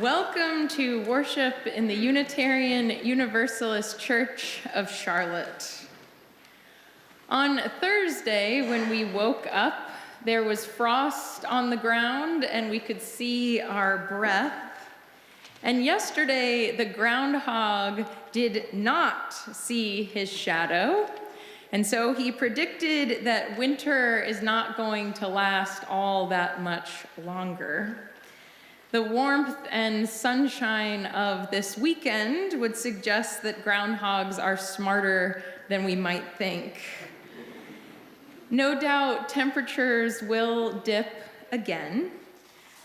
Welcome to worship in the Unitarian Universalist Church of Charlotte. On Thursday, when we woke up, there was frost on the ground and we could see our breath. And yesterday, the groundhog did not see his shadow. And so he predicted that winter is not going to last all that much longer. The warmth and sunshine of this weekend would suggest that groundhogs are smarter than we might think. No doubt temperatures will dip again,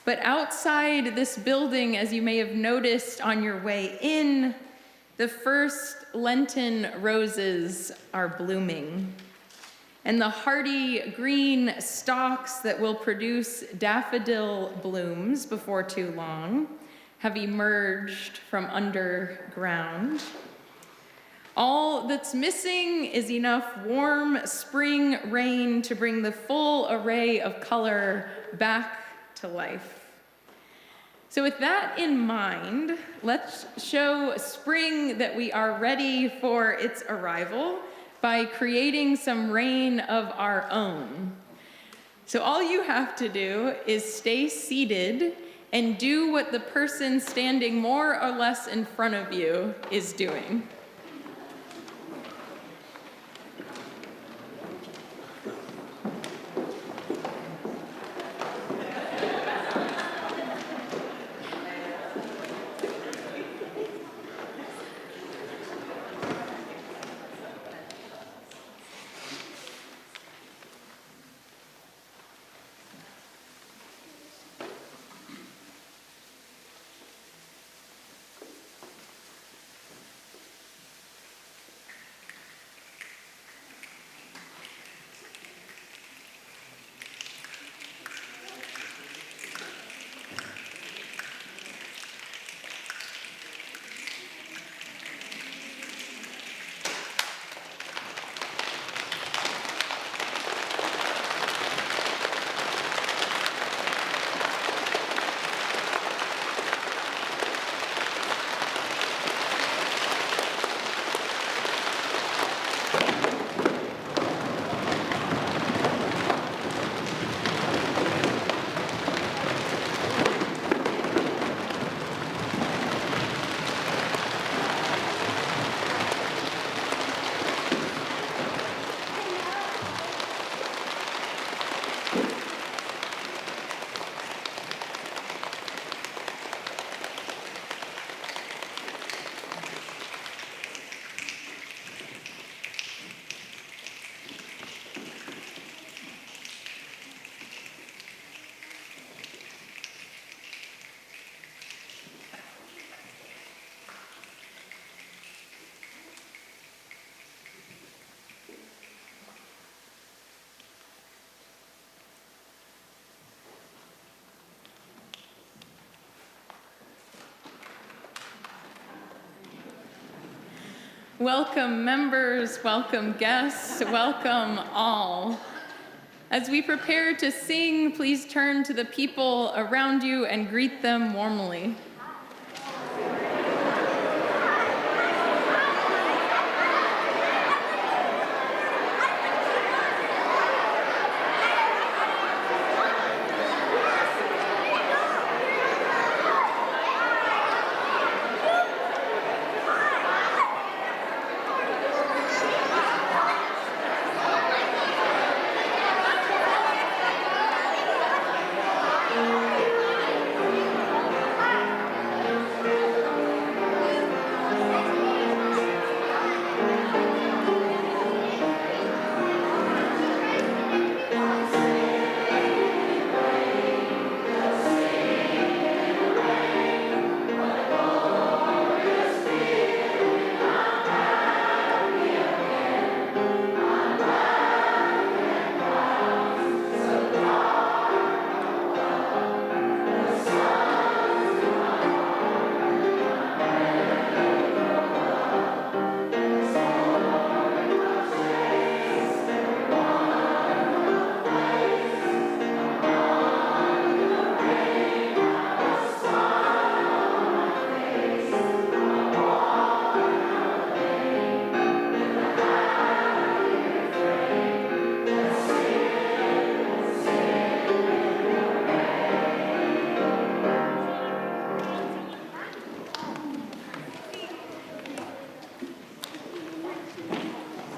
but outside this building, as you may have noticed on your way in, the first Lenten roses are blooming. And the hardy green stalks that will produce daffodil blooms before too long have emerged from underground. All that's missing is enough warm spring rain to bring the full array of color back to life. So with that in mind, let's show spring that we are ready for its arrival by creating some rain of our own. So all you have to do is stay seated and do what the person standing more or less in front of you is doing. Welcome members, welcome guests, welcome all. As we prepare to sing, please turn to the people around you and greet them warmly.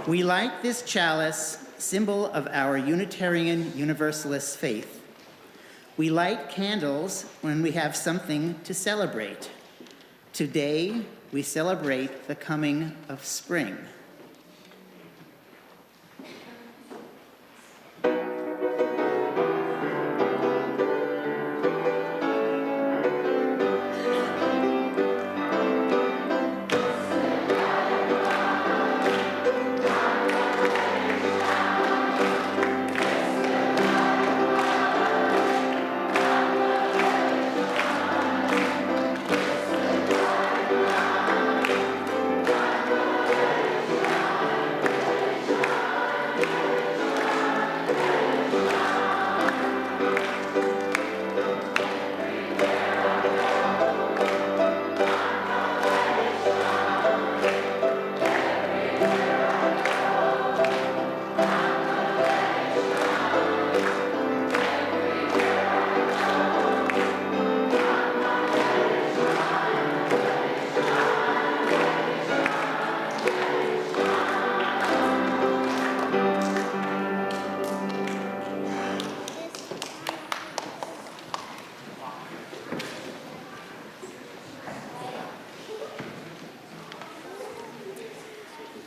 We light this chalice, symbol of our Unitarian Universalist faith. We light candles when we have something to celebrate. Today, we celebrate the coming of spring.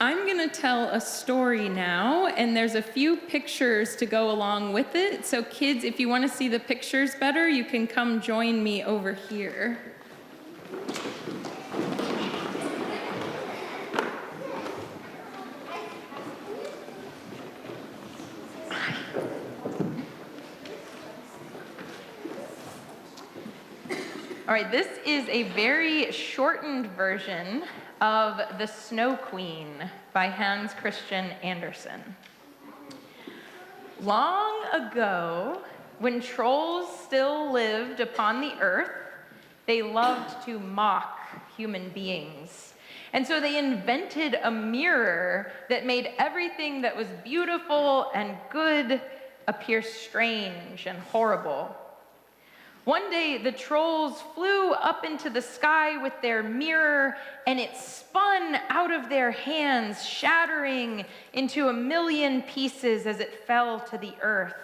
I'm going to tell a story now, and there's a few pictures to go along with it. So kids, if you want to see the pictures better, you can come join me over here. All right, this is a very shortened version of The Snow Queen by Hans Christian Andersen. Long ago, when trolls still lived upon the earth, they loved to mock human beings. And so they invented a mirror that made everything that was beautiful and good appear strange and horrible. One day, the trolls flew up into the sky with their mirror, and it spun out of their hands, shattering into 1,000,000 pieces as it fell to the earth.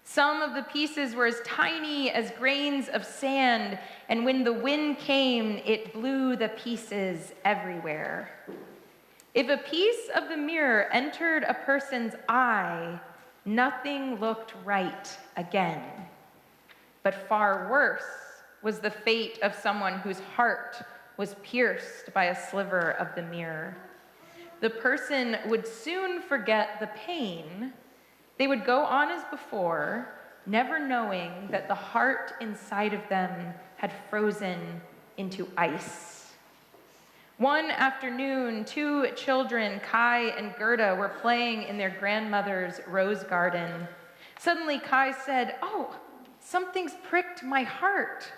Some of the pieces were as tiny as grains of sand, and when the wind came, it blew the pieces everywhere. If a piece of the mirror entered a person's eye, nothing looked right again. But far worse was the fate of someone whose heart was pierced by a sliver of the mirror. The person would soon forget the pain. They would go on as before, never knowing that the heart inside of them had frozen into ice. One afternoon, 2 children, Kai and Gerda, were playing in their grandmother's rose garden. Suddenly, Kai said, "Oh, something's pricked my heart."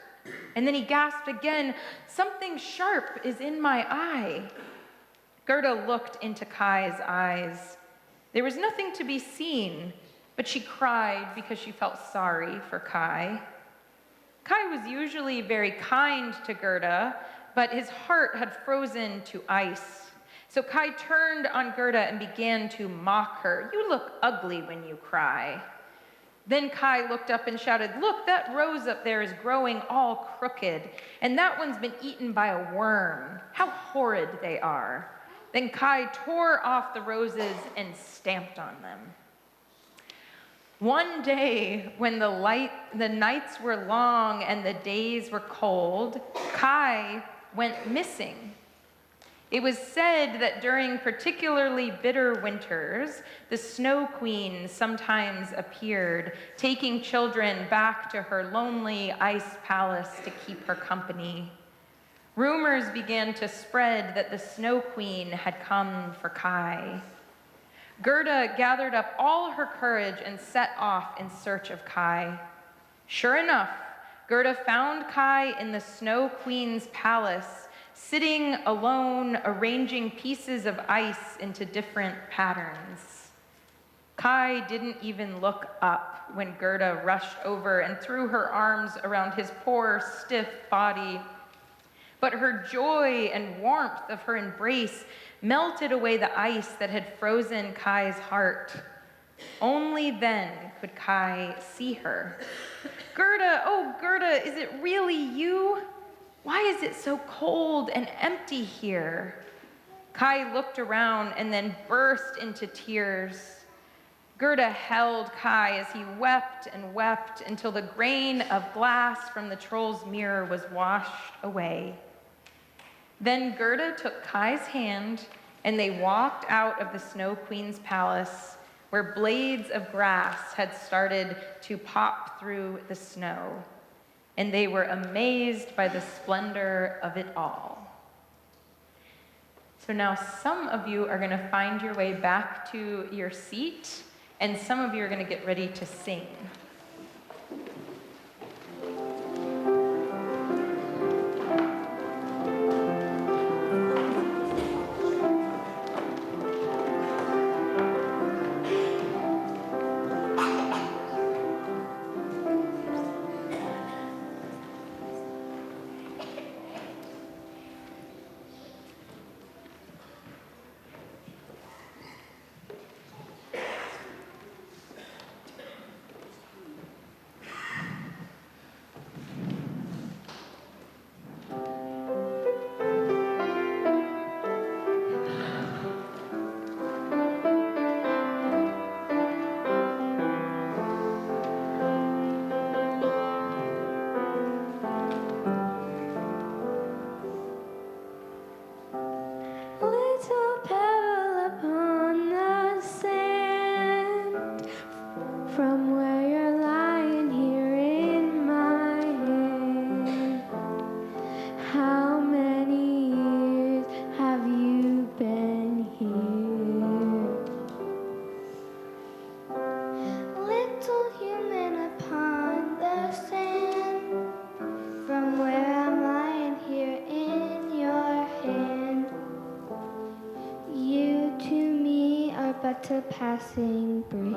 And then he gasped again, "Something sharp is in my eye." Gerda looked into Kai's eyes. There was nothing to be seen, but she cried because she felt sorry for Kai. Kai was usually very kind to Gerda, but his heart had frozen to ice. So Kai turned on Gerda and began to mock her. "You look ugly when you cry." Then Kai looked up and shouted, "Look, that rose up there is growing all crooked, and that one's been eaten by a worm. How horrid they are." Then Kai tore off the roses and stamped on them. One day, when the nights were long and the days were cold, Kai went missing. It was said that during particularly bitter winters, the Snow Queen sometimes appeared, taking children back to her lonely ice palace to keep her company. Rumors began to spread that the Snow Queen had come for Kai. Gerda gathered up all her courage and set off in search of Kai. Sure enough, Gerda found Kai in the Snow Queen's palace, sitting alone, arranging pieces of ice into different patterns. Kai didn't even look up when Gerda rushed over and threw her arms around his poor, stiff body. But her joy and warmth of her embrace melted away the ice that had frozen Kai's heart. Only then could Kai see her. Gerda, oh Gerda, is it really you? Why is it so cold and empty here? Kai looked around and then burst into tears. Gerda held Kai as he wept and wept until the grain of glass from the troll's mirror was washed away. Then Gerda took Kai's hand and they walked out of the Snow Queen's palace, where blades of grass had started to pop through the snow, and they were amazed by the splendor of it all. So now some of you are going to find your way back to your seat, and some of you are going to get ready to sing. Little pebble upon the sand, from where you're lying here in my hand. How many years have you been here? Little human upon the sand, from where I'm lying here in your hand. You to me are but a passing breeze.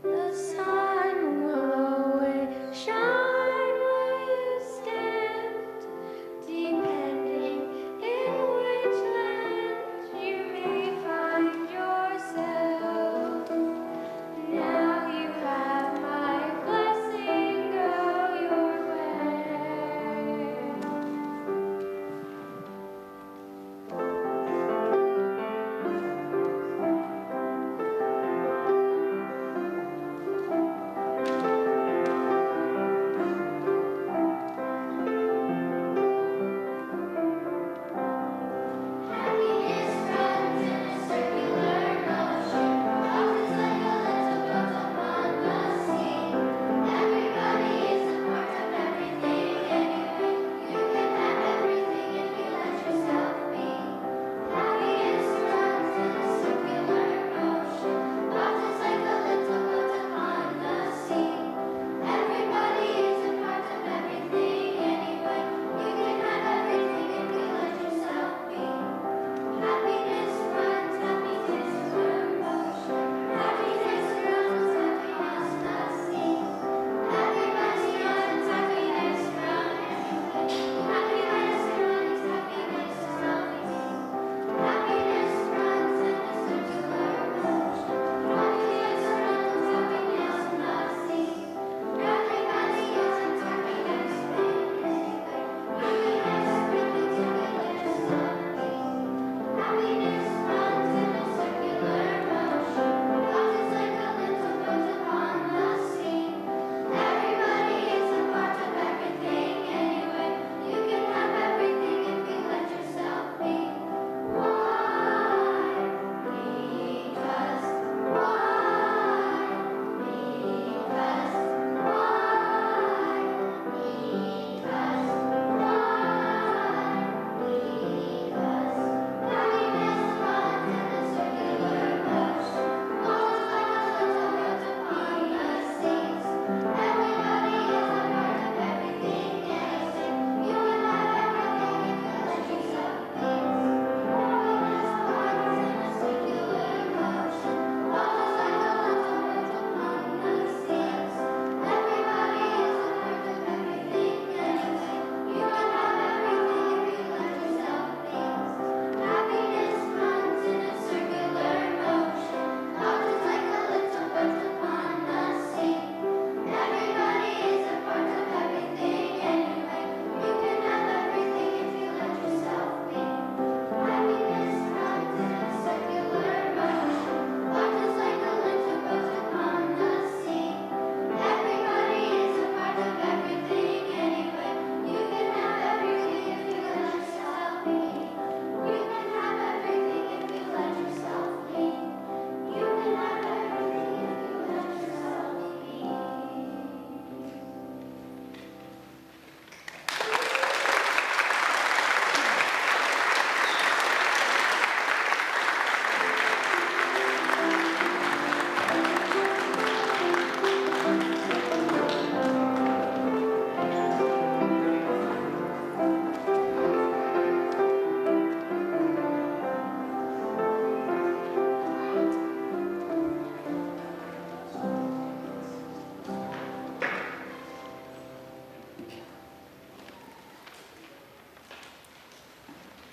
The sun will always shine where you stand, depending in which land you may find yourself. Now you have my blessing, go your way.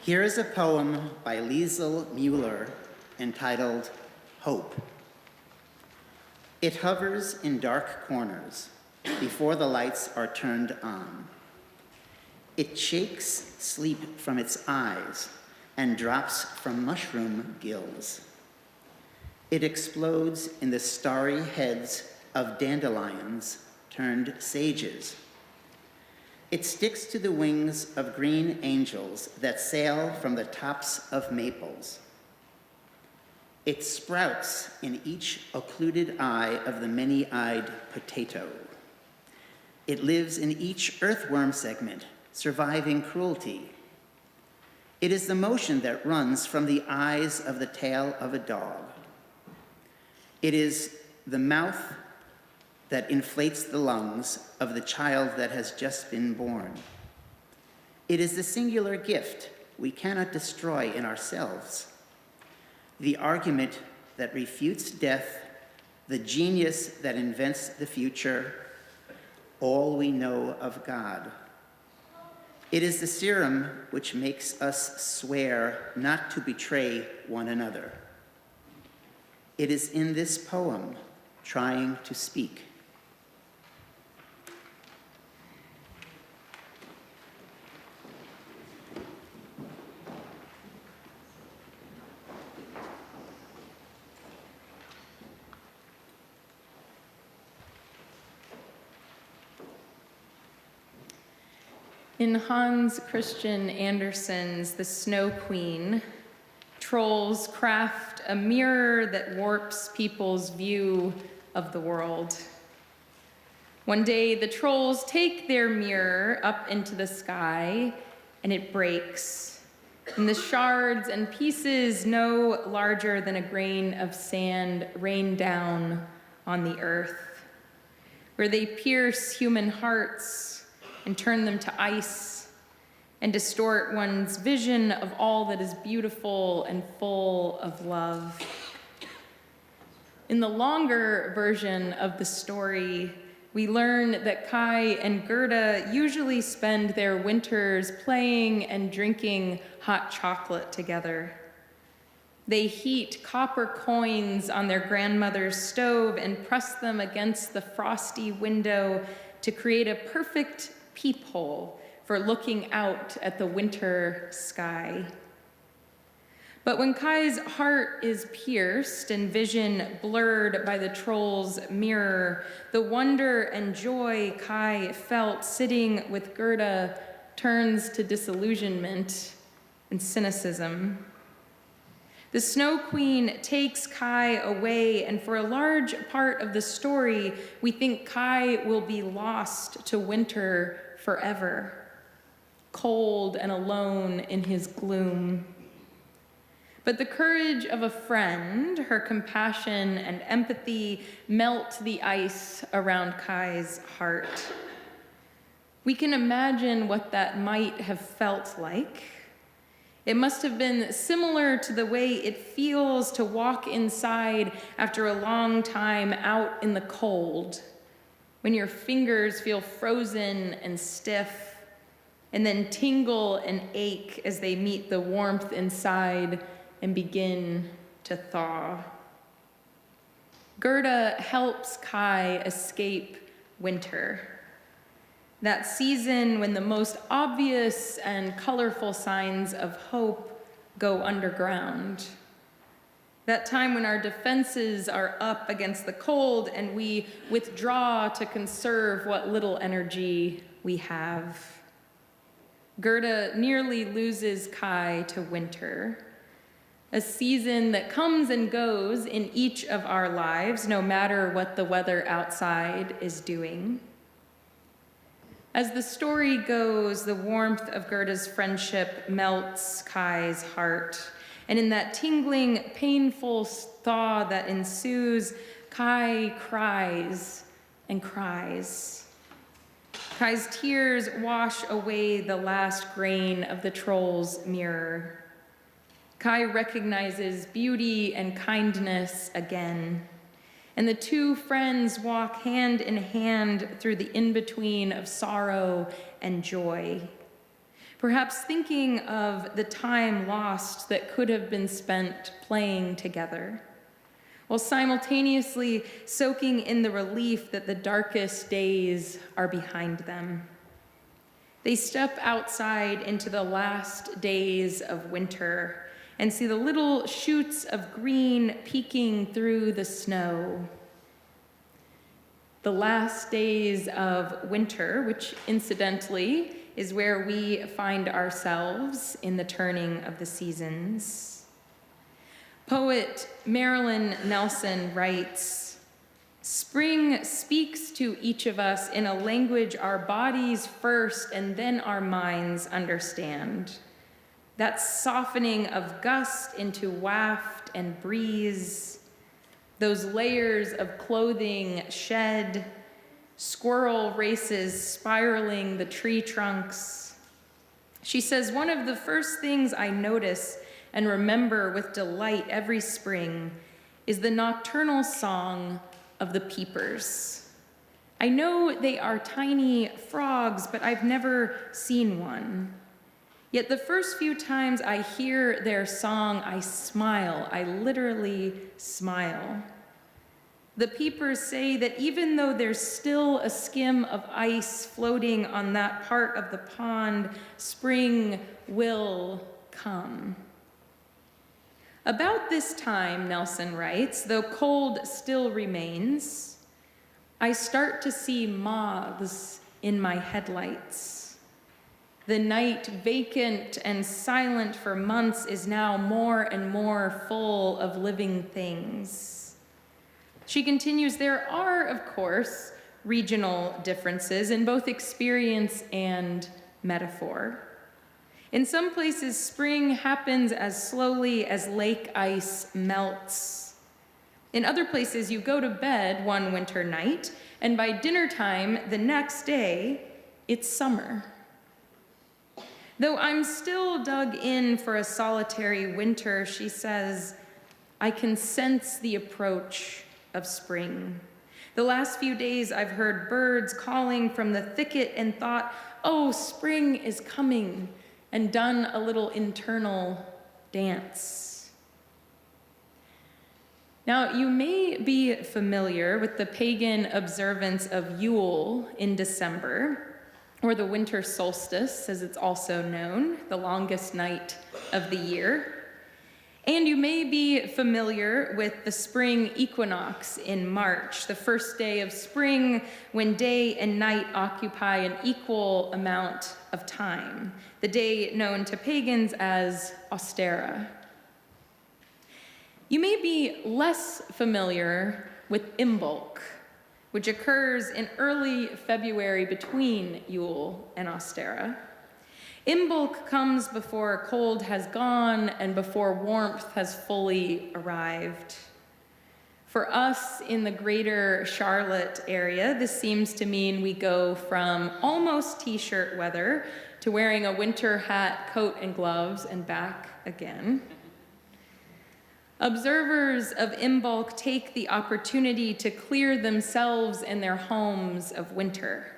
Here is a poem by Liesl Mueller entitled Hope. It hovers in dark corners before the lights are turned on. It shakes sleep from its eyes and drops from mushroom gills. It explodes in the starry heads of dandelions turned sages. It sticks to the wings of green angels that sail from the tops of maples. It sprouts in each occluded eye of the many-eyed potato. It lives in each earthworm segment, surviving cruelty. It is the motion that runs from the eyes of the tail of a dog. It is the mouth that inflates the lungs of the child that has just been born. It is the singular gift we cannot destroy in ourselves, the argument that refutes death, the genius that invents the future, all we know of God. It is the serum which makes us swear not to betray one another. It is in this poem, trying to speak. In Hans Christian Andersen's The Snow Queen, trolls craft a mirror that warps people's view of the world. One day, the trolls take their mirror up into the sky, and it breaks. And the shards and pieces no larger than a grain of sand rain down on the earth, where they pierce human hearts and turn them to ice and distort one's vision of all that is beautiful and full of love. In the longer version of the story, we learn that Kai and Gerda usually spend their winters playing and drinking hot chocolate together. They heat copper coins on their grandmother's stove and press them against the frosty window to create a perfect peephole for looking out at the winter sky. But when Kai's heart is pierced and vision blurred by the troll's mirror, the wonder and joy Kai felt sitting with Gerda turns to disillusionment and cynicism. The Snow Queen takes Kai away, and for a large part of the story, we think Kai will be lost to winter forever, cold and alone in his gloom. But the courage of a friend, her compassion and empathy melt the ice around Kai's heart. We can imagine what that might have felt like. It must have been similar to the way it feels to walk inside after a long time out in the cold, when your fingers feel frozen and stiff, and then tingle and ache as they meet the warmth inside and begin to thaw. Gerda helps Kai escape winter, that season when the most obvious and colorful signs of hope go underground. That time when our defenses are up against the cold and we withdraw to conserve what little energy we have. Gerda nearly loses Kai to winter, a season that comes and goes in each of our lives, no matter what the weather outside is doing. As the story goes, the warmth of Gerda's friendship melts Kai's heart. And in that tingling, painful thaw that ensues, Kai cries and cries. Kai's tears wash away the last grain of the troll's mirror. Kai recognizes beauty and kindness again. And the two friends walk hand in hand through the in-between of sorrow and joy. perhaps thinking of the time lost that could have been spent playing together, while simultaneously soaking in the relief that the darkest days are behind them. They step outside into the last days of winter and see the little shoots of green peeking through the snow. The last days of winter, which incidentally is where we find ourselves in the turning of the seasons. Poet Marilyn Nelson writes, "Spring speaks to each of us in a language our bodies first and then our minds understand. That softening of gust into waft and breeze, those layers of clothing shed, squirrel races spiraling the tree trunks." She says, "One of the first things I notice and remember with delight every spring is the nocturnal song of the peepers. I know they are tiny frogs, but I've never seen one. Yet the first few times I hear their song, I smile. I literally smile. The peepers say that even though there's still a skim of ice floating on that part of the pond, spring will come." About this time, Nelson writes, though cold still remains, I start to see moths in my headlights. The night, vacant and silent for months, is now more and more full of living things. She continues, there are, of course, regional differences in both experience and metaphor. In some places, spring happens as slowly as lake ice melts. In other places, you go to bed one winter night, and by dinner time the next day, it's summer. Though I'm still dug in for a solitary winter, she says, I can sense the approach of spring. The last few days I've heard birds calling from the thicket and thought, oh, spring is coming, and done a little internal dance. Now, you may be familiar with the pagan observance of Yule in December, or the winter solstice, as it's also known, the longest night of the year. And you may be familiar with the spring equinox in March, the first day of spring, when day and night occupy an equal amount of time, the day known to pagans as Austera. You may be less familiar with Imbolc, which occurs in early February between Yule and Austera. Imbolc comes before cold has gone and before warmth has fully arrived. For us in the greater Charlotte area, this seems to mean we go from almost t-shirt weather to wearing a winter hat, coat, and gloves, and back again. Observers of Imbolc take the opportunity to clear themselves and their homes of winter,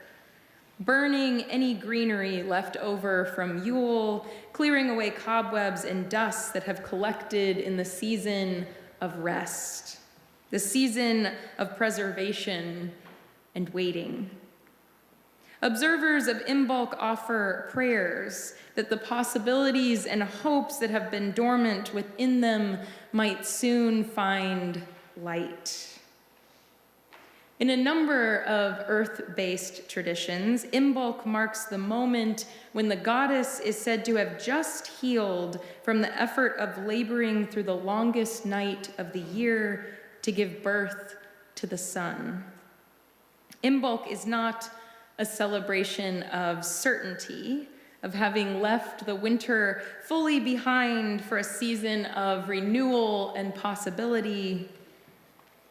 burning any greenery left over from Yule, clearing away cobwebs and dust that have collected in the season of rest, the season of preservation and waiting. Observers of Imbolc offer prayers that the possibilities and hopes that have been dormant within them might soon find light. In a number of earth-based traditions, Imbolc marks the moment when the goddess is said to have just healed from the effort of laboring through the longest night of the year to give birth to the sun. Imbolc is not a celebration of certainty, of having left the winter fully behind for a season of renewal and possibility.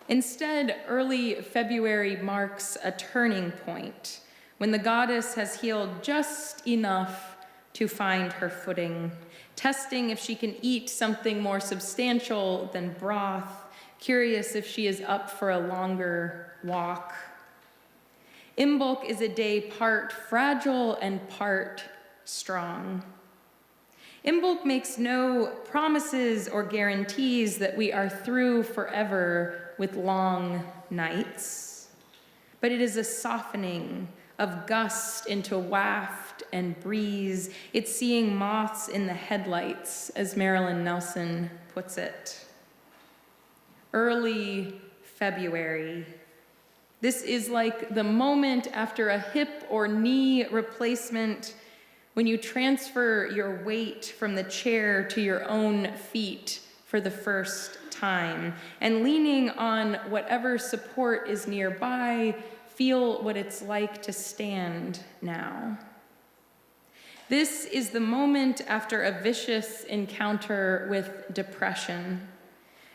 Instead, early February marks a turning point when the goddess has healed just enough to find her footing, testing if she can eat something more substantial than broth, curious if she is up for a longer walk. Imbolc is a day part fragile and part strong. Imbolc makes no promises or guarantees that we are through forever with long nights, but it is a softening of gust into waft and breeze. It's seeing moths in the headlights, as Marilyn Nelson puts it. Early February. This is like the moment after a hip or knee replacement when you transfer your weight from the chair to your own feet for the first time, and leaning on whatever support is nearby, feel what it's like to stand now. This is the moment after a vicious encounter with depression,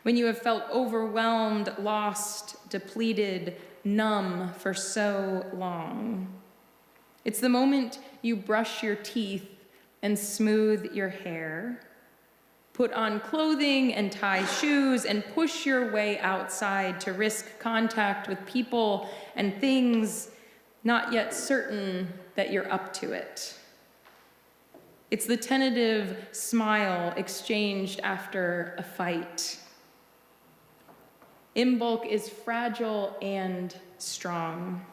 when you have felt overwhelmed, lost, depleted, numb for so long. It's the moment you brush your teeth and smooth your hair, put on clothing and tie shoes, and push your way outside to risk contact with people and things, not yet certain that you're up to it. It's the tentative smile exchanged after a fight. Imbolc is fragile and strong.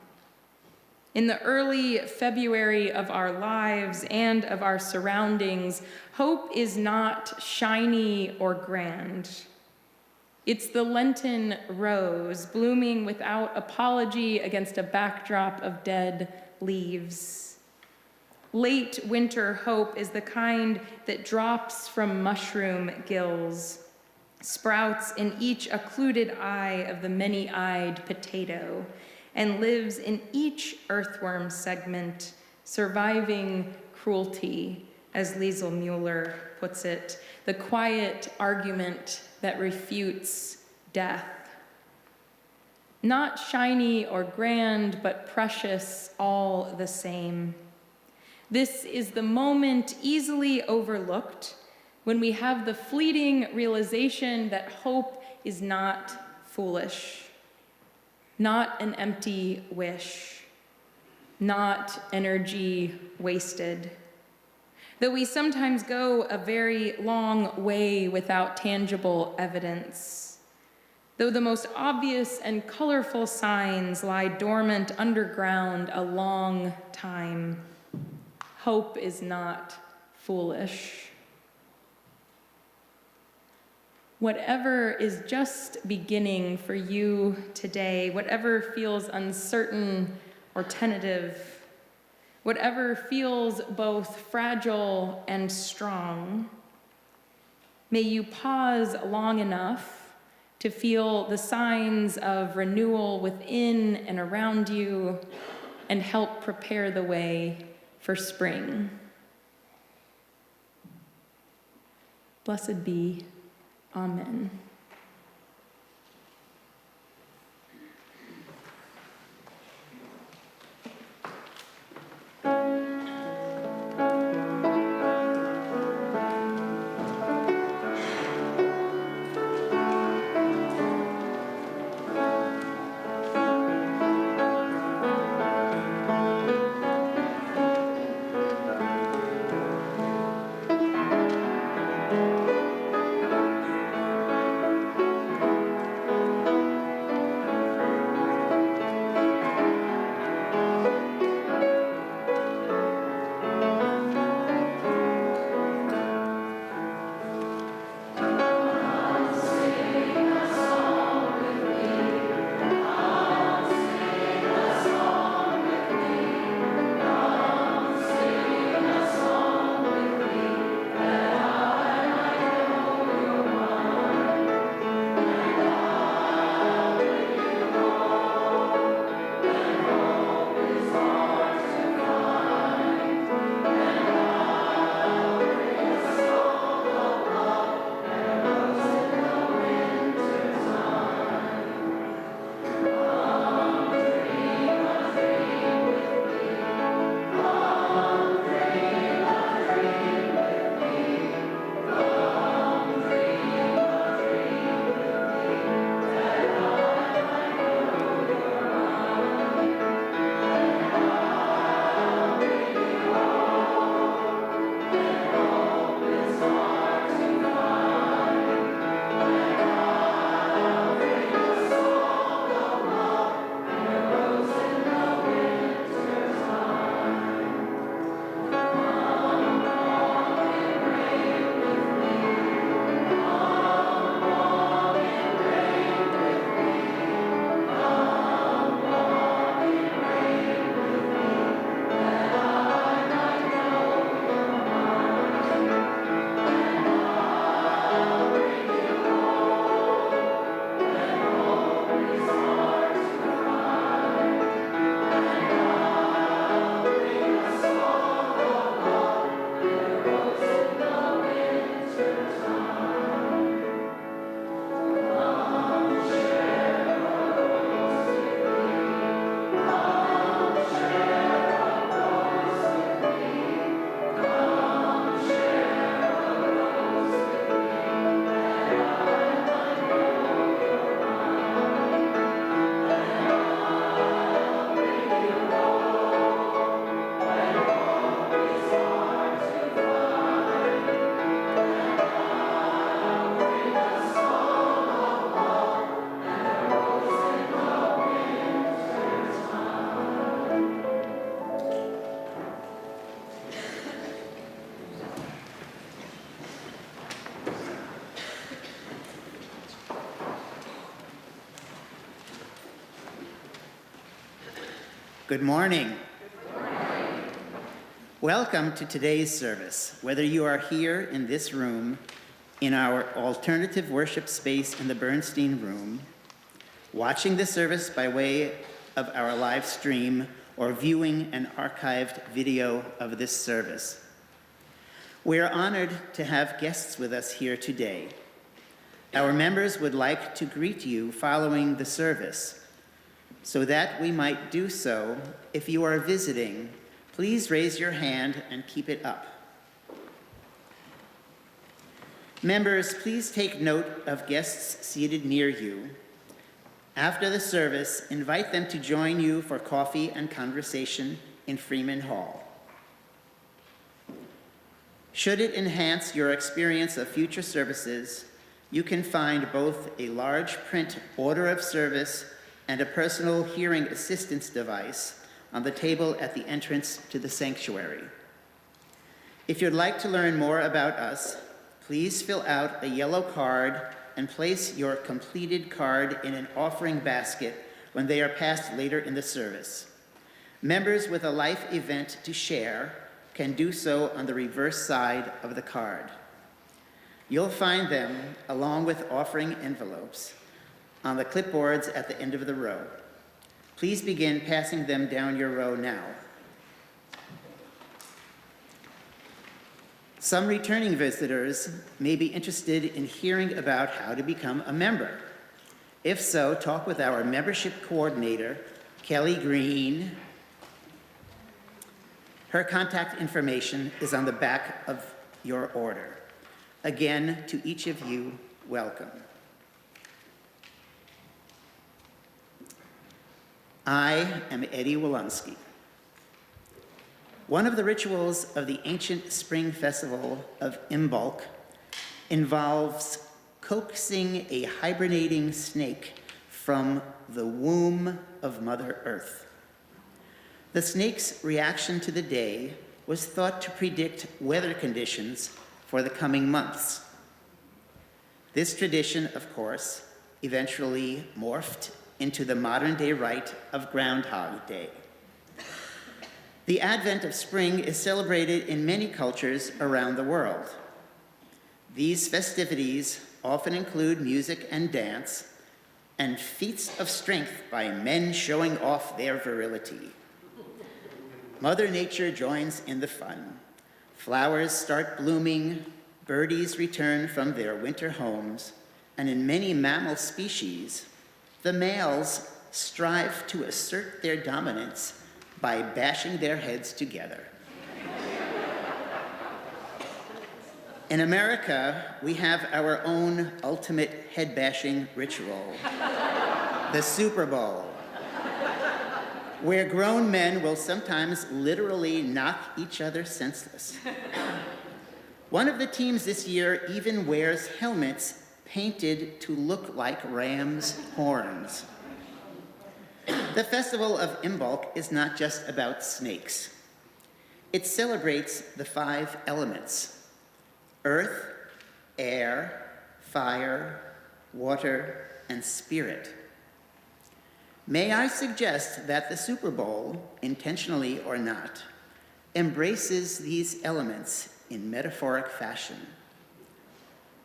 In the early February of our lives and of our surroundings, hope is not shiny or grand. It's the Lenten rose blooming without apology against a backdrop of dead leaves. Late winter hope is the kind that drops from mushroom gills, sprouts in each occluded eye of the many-eyed potato, and lives in each earthworm segment, surviving cruelty, as Liesl Mueller puts it, the quiet argument that refutes death. Not shiny or grand, but precious all the same. This is the moment easily overlooked when we have the fleeting realization that hope is not foolish, not an empty wish, not energy wasted. Though we sometimes go a very long way without tangible evidence, though the most obvious and colorful signs lie dormant underground a long time, hope is not foolish. Whatever is just beginning for you today, whatever feels uncertain or tentative, whatever feels both fragile and strong, may you pause long enough to feel the signs of renewal within and around you and help prepare the way for spring. Blessed be. Amen. Good morning. Welcome to today's service, whether you are here in this room, in our alternative worship space in the Bernstein Room, watching the service by way of our live stream, or viewing an archived video of this service. We are honored to have guests with us here today. Our members would like to greet you following the service. So that we might do so, if you are visiting, please raise your hand and keep it up. Members, please take note of guests seated near you. After the service, invite them to join you for coffee and conversation in Freeman Hall. Should it enhance your experience of future services, you can find both a large print order of service and a personal hearing assistance device on the table at the entrance to the sanctuary. If you'd like to learn more about us, please fill out a yellow card and place your completed card in an offering basket when they are passed later in the service. Members with a life event to share can do so on the reverse side of the card. You'll find them, along with offering envelopes, on the clipboards at the end of the row. Please begin passing them down your row now. Some returning visitors may be interested in hearing about how to become a member. If so, talk with our membership coordinator, Kelly Green. Her contact information is on the back of your order. Again, to each of you, welcome. I am Eddie Wolonsky. One of the rituals of the ancient spring festival of Imbolc involves coaxing a hibernating snake from the womb of Mother Earth. The snake's reaction to the day was thought to predict weather conditions for the coming months. This tradition, of course, eventually morphed into the modern-day rite of Groundhog Day. The advent of spring is celebrated in many cultures around the world. These festivities often include music and dance, and feats of strength by men showing off their virility. Mother Nature joins in the fun. Flowers start blooming, birdies return from their winter homes, and in many mammal species, the males strive to assert their dominance by bashing their heads together. In America, we have our own ultimate head-bashing ritual, the Super Bowl, where grown men will sometimes literally knock each other senseless. One of the teams this year even wears helmets painted to look like ram's horns. The Festival of Imbolc is not just about snakes. It celebrates the 5 elements: earth, air, fire, water, and spirit. May I suggest that the Super Bowl, intentionally or not, embraces these elements in metaphoric fashion.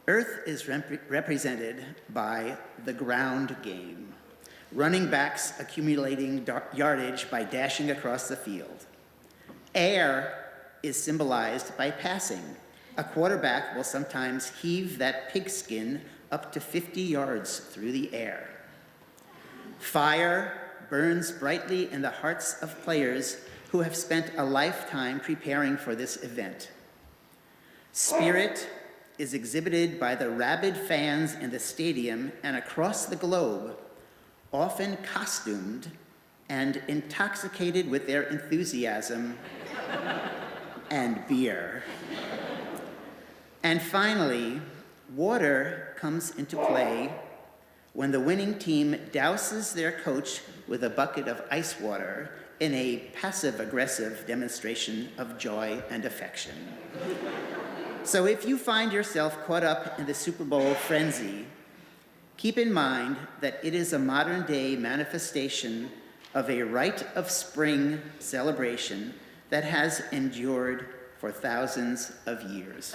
Earth is represented by the ground game, running backs accumulating yardage by dashing across the field. Air is symbolized by passing. A quarterback will sometimes heave that pigskin up to 50 yards through the air. Fire burns brightly in the hearts of players who have spent a lifetime preparing for this event. Spirit is exhibited by the rabid fans in the stadium and across the globe, often costumed and intoxicated with their enthusiasm and beer. And finally, water comes into play when the winning team douses their coach with a bucket of ice water in a passive-aggressive demonstration of joy and affection. So if you find yourself caught up in the Super Bowl frenzy, keep in mind that it is a modern-day manifestation of a rite of spring celebration that has endured for thousands of years.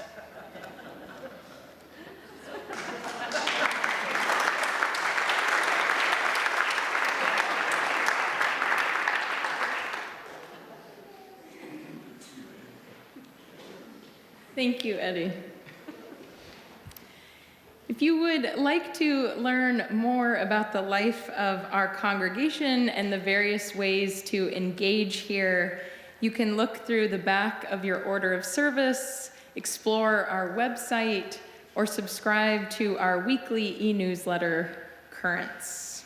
Thank you, Eddie. If you would like to learn more about the life of our congregation and the various ways to engage here, you can look through the back of your order of service, explore our website, or subscribe to our weekly e-newsletter, Currents.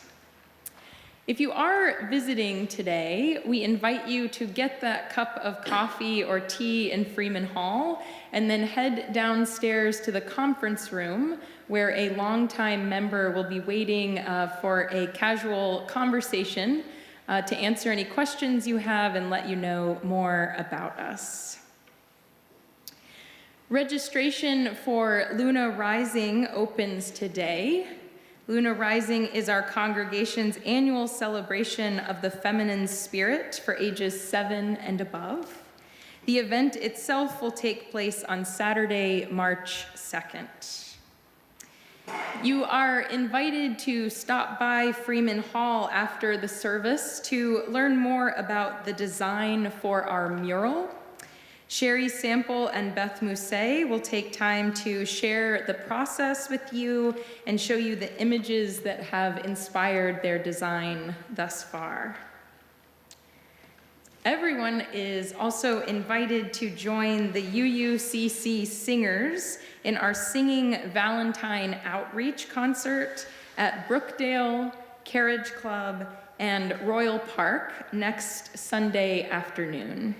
If you are visiting today, we invite you to get that cup of coffee or tea in Freeman Hall and then head downstairs to the conference room where a longtime member will be waiting for a casual conversation to answer any questions you have and let you know more about us. Registration for Luna Rising opens today. Luna Rising is our congregation's annual celebration of the feminine spirit for ages 7 and above. The event itself will take place on Saturday, March 2nd. You are invited to stop by Freeman Hall after the service to learn more about the design for our mural. Sherry Sample and Beth Mousset will take time to share the process with you and show you the images that have inspired their design thus far. Everyone is also invited to join the UUCC singers in our Singing Valentine Outreach concert at Brookdale, Carriage Club, and Royal Park next Sunday afternoon.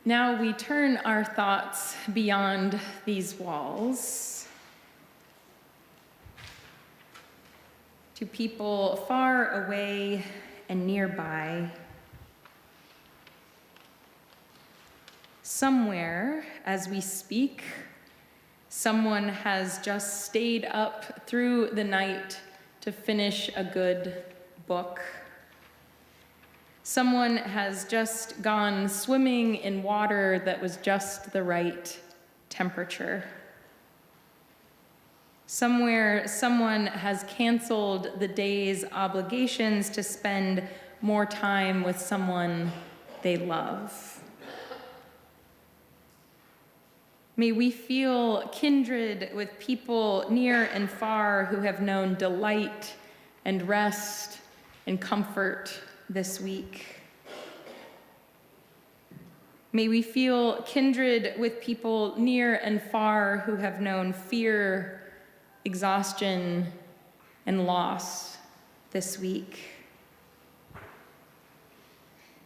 Now we turn our thoughts beyond these walls to people far away and nearby. Somewhere, as we speak, someone has just stayed up through the night to finish a good book. Someone has just gone swimming in water that was just the right temperature. Somewhere, someone has canceled the day's obligations to spend more time with someone they love. May we feel kindred with people near and far who have known delight and rest and comfort this week. May we feel kindred with people near and far who have known fear, exhaustion, and loss this week.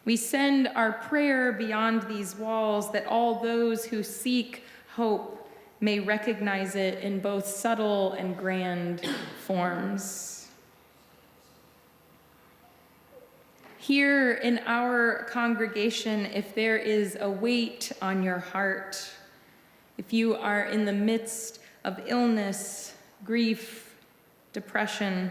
We send our prayer beyond these walls that all those who seek hope may recognize it in both subtle and grand forms. Here in our congregation, if there is a weight on your heart, if you are in the midst of illness, grief, depression,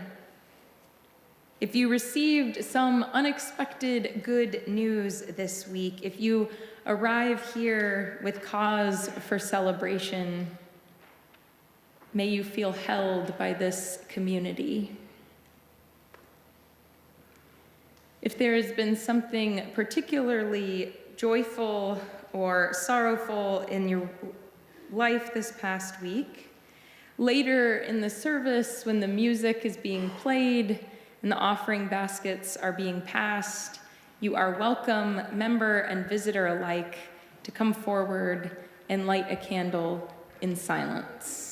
if you received some unexpected good news this week, if you arrive here with cause for celebration, may you feel held by this community. If there has been something particularly joyful or sorrowful in your life this past week, later in the service, when the music is being played and the offering baskets are being passed, you are welcome, member and visitor alike, to come forward and light a candle in silence.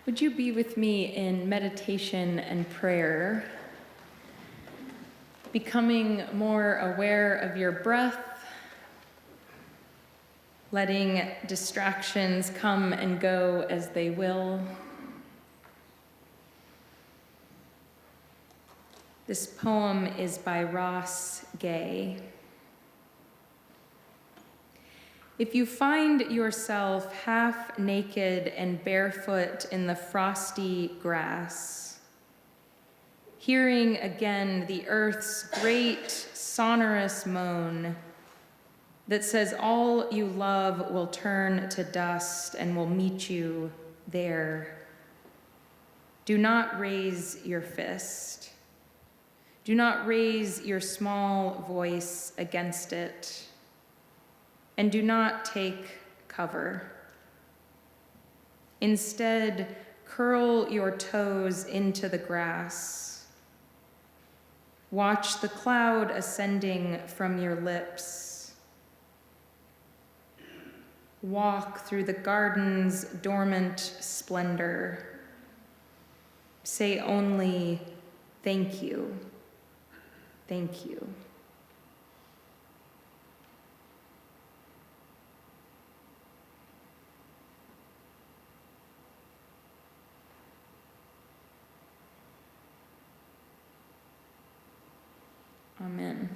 Would you be with me in meditation and prayer, becoming more aware of your breath, letting distractions come and go as they will. This poem is by Ross Gay. If you find yourself half naked and barefoot in the frosty grass, hearing again the earth's great sonorous moan that says all you love will turn to dust and will meet you there, do not raise your fist. Do not raise your small voice against it. And do not take cover. Instead, curl your toes into the grass. Watch the cloud ascending from your lips. Walk through the garden's dormant splendor. Say only, thank you, thank you. Amen.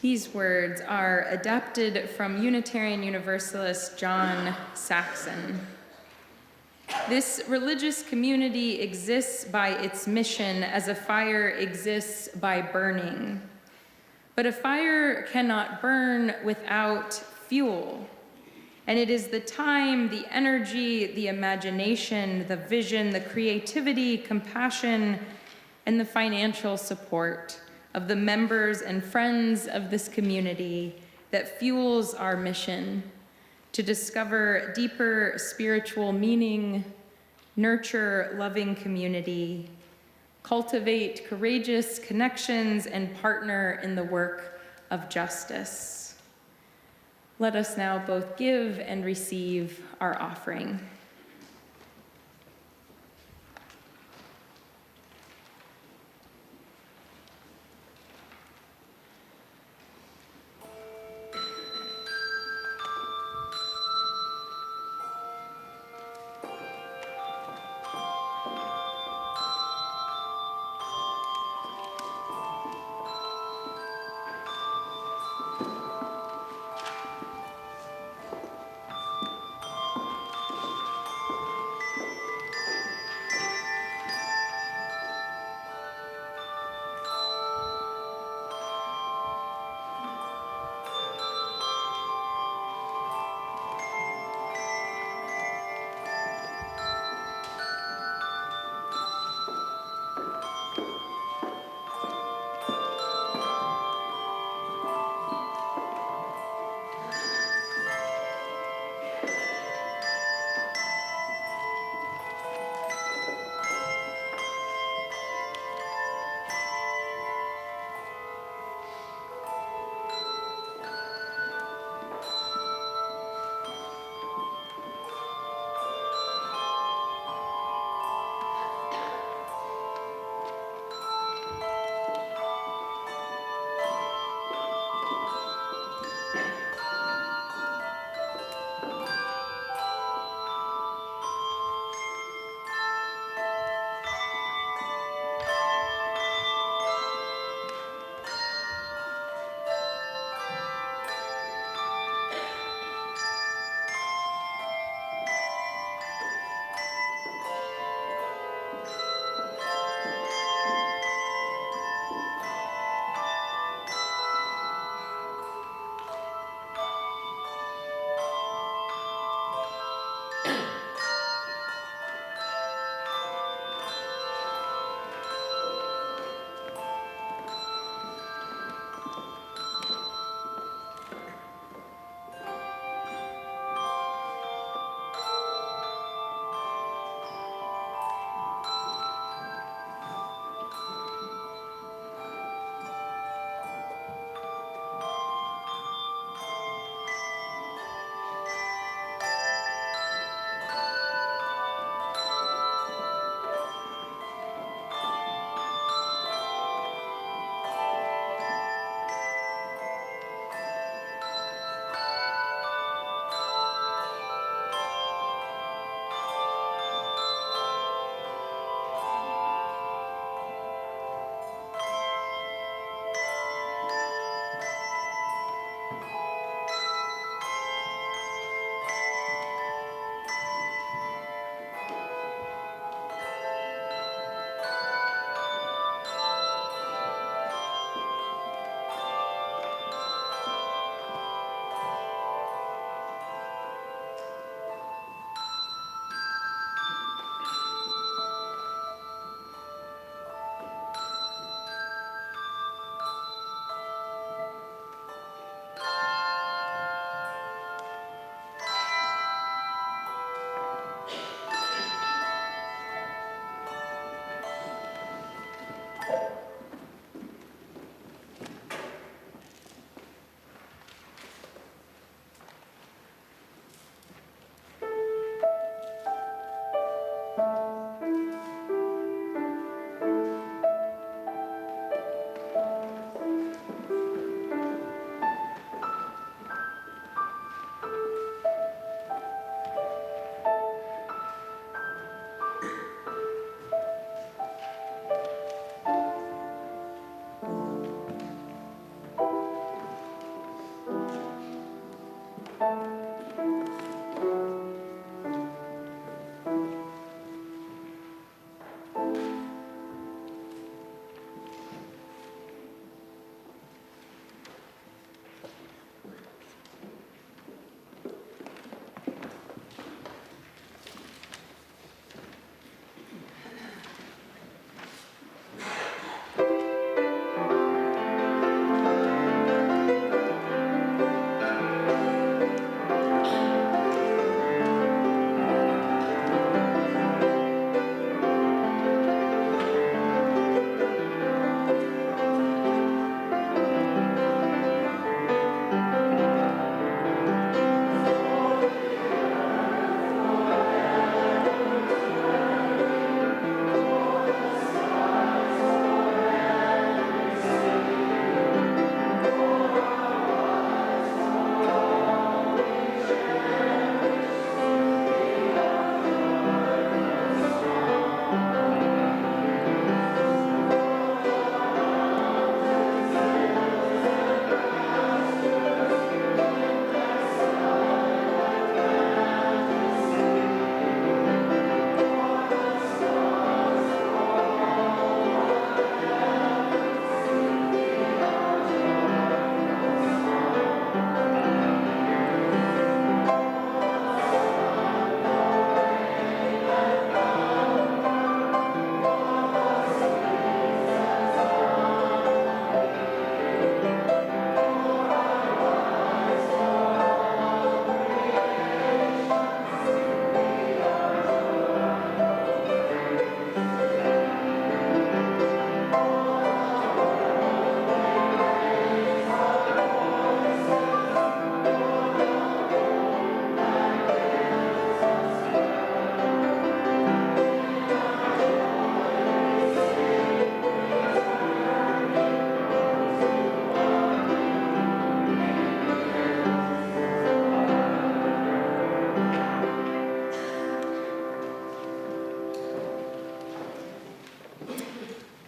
These words are adapted from Unitarian Universalist John Saxon. This religious community exists by its mission as a fire exists by burning. But a fire cannot burn without fuel. And it is the time, the energy, the imagination, the vision, the creativity, compassion, and the financial support of the members and friends of this community that fuels our mission to discover deeper spiritual meaning, nurture loving community, cultivate courageous connections, and partner in the work of justice. Let us now both give and receive our offering.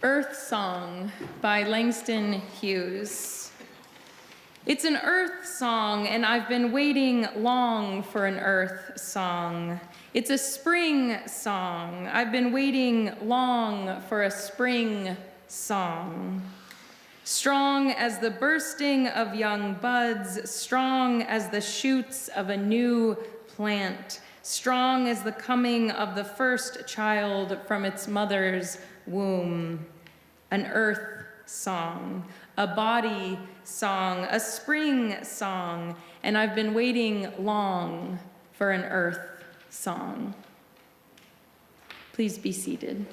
Earth Song by Langston Hughes. It's an earth song, and I've been waiting long for an earth song. It's a spring song. I've been waiting long for a spring song. Strong as the bursting of young buds, strong as the shoots of a new plant, strong as the coming of the first child from its mother's womb. An earth song, a body song, a spring song, and I've been waiting long for an earth song. Please be seated.